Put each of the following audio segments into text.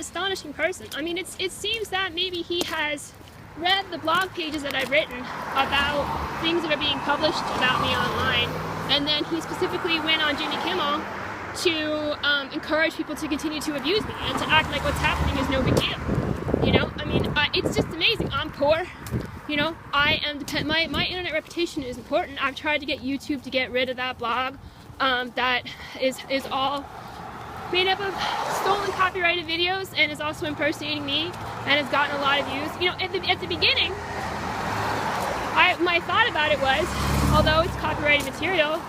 astonishing person. I mean, it seems that maybe he has read the blog pages that I've written about things that are being published about me online, and then he specifically went on Jimmy Kimmel to encourage people to continue to abuse me and to act like what's happening is no big deal. You know, I mean, it's just amazing. I'm poor. You know, I am my internet reputation is important. I've tried to get YouTube to get rid of that blog that is all made up of stolen copyrighted videos and is also impersonating me and has gotten a lot of views. You know, at the beginning, my thought about it was, although it's copyrighted material,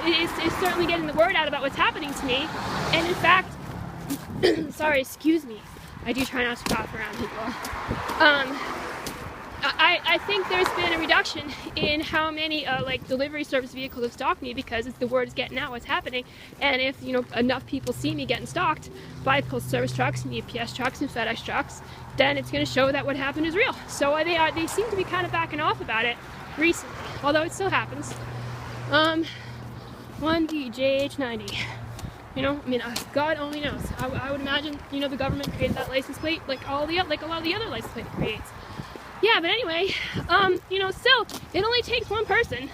it's certainly getting the word out about what's happening to me. And in fact, sorry, excuse me, I do try not to cough around people. I think there's been a reduction in how many like delivery service vehicles have stalked me, because the word is getting out what's happening. And if, you know, enough people see me getting stalked by postal service trucks and UPS trucks and FedEx trucks, then it's going to show that what happened is real. So they seem to be kind of backing off about it recently, although it still happens. 1DJH90. You know, I mean, God only knows. I would imagine, you know, the government created that license plate like a lot of the other license plate creates. Yeah, but anyway, you know, still, it only takes one person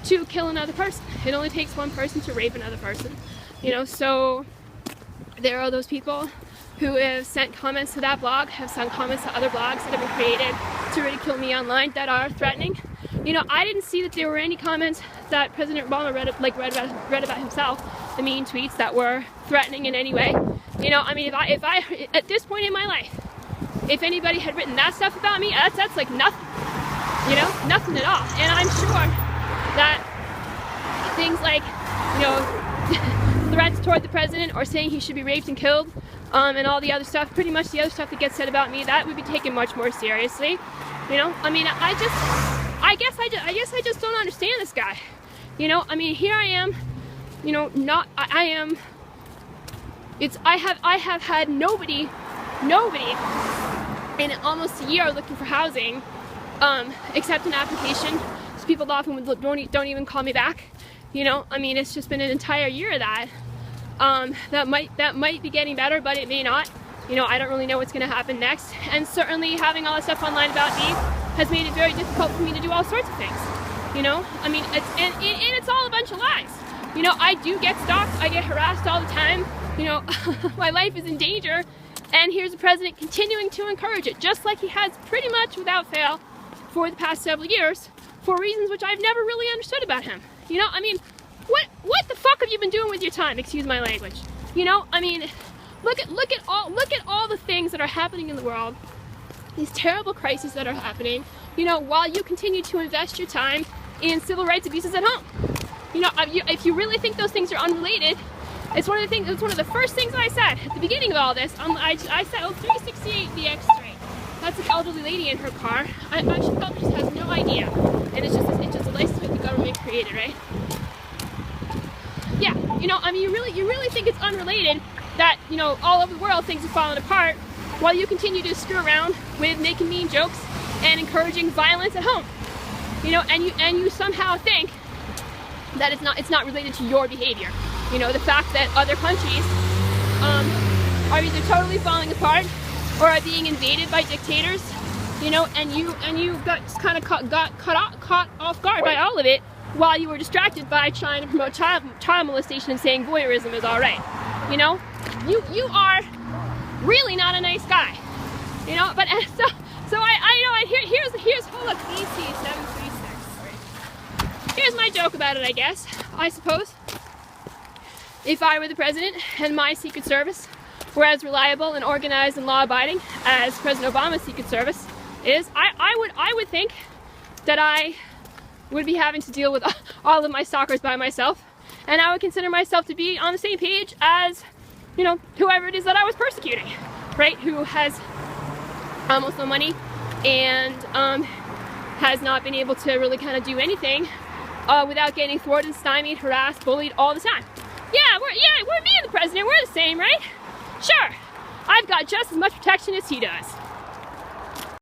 to kill another person. It only takes one person to rape another person. You know, so there are those people who have sent comments to that blog, have sent comments to other blogs that have been created to ridicule me online that are threatening. You know, I didn't see that there were any comments that President Obama read about himself, the mean tweets that were threatening in any way. You know, I mean, if I at this point in my life, if anybody had written that stuff about me, that's like nothing, you know, nothing at all. And I'm sure that things like, you know, threats toward the president or saying he should be raped and killed, and all the other stuff, pretty much the other stuff that gets said about me, that would be taken much more seriously. You know, I mean, I guess I just don't understand this guy. You know, I mean, here I am, you know, I have had nobody in almost a year looking for housing, except an application. So people often don't even call me back. You know, I mean, it's just been an entire year of that. That might be getting better, but it may not. You know, I don't really know what's going to happen next. And certainly having all this stuff online about me has made it very difficult for me to do all sorts of things. You know, I mean, it's all a bunch of lies. You know, I do get stalked. I get harassed all the time. You know, my life is in danger. And here's the president continuing to encourage it, just like he has pretty much without fail for the past several years, for reasons which I've never really understood about him. You know, I mean, what the fuck have you been doing with your time? Excuse my language. You know, I mean, look at all the things that are happening in the world, these terrible crises that are happening. You know, while you continue to invest your time in civil rights abuses at home. You know, if you really think those things are unrelated. It's one of the first things I said at the beginning of all this. I said, oh, 368 the X-ray. That's an elderly lady in her car. She probably just has no idea. And it's just a license plate the government created, right? Yeah, you know, I mean, you really think it's unrelated that, you know, all over the world things are falling apart while you continue to screw around with making mean jokes and encouraging violence at home. You know, and you somehow think that it's not related to your behavior. You know, the fact that other countries are either totally falling apart or are being invaded by dictators, you know, and you got kind of caught off guard by all of it while you were distracted by trying to promote child molestation and saying voyeurism is all right. You know, you are really not a nice guy. You know, but so I here's hold up, BC736. Here's my joke about it, I guess. I suppose. If I were the president and my Secret Service were as reliable and organized and law-abiding as President Obama's Secret Service is, I would think that I would be having to deal with all of my stalkers by myself, and I would consider myself to be on the same page as, you know, whoever it is that I was persecuting, right? Who has almost no money and has not been able to really kind of do anything without getting thwarted, stymied, harassed, bullied all the time. Yeah, we're me and the president, we're the same, right? Sure, I've got just as much protection as he does.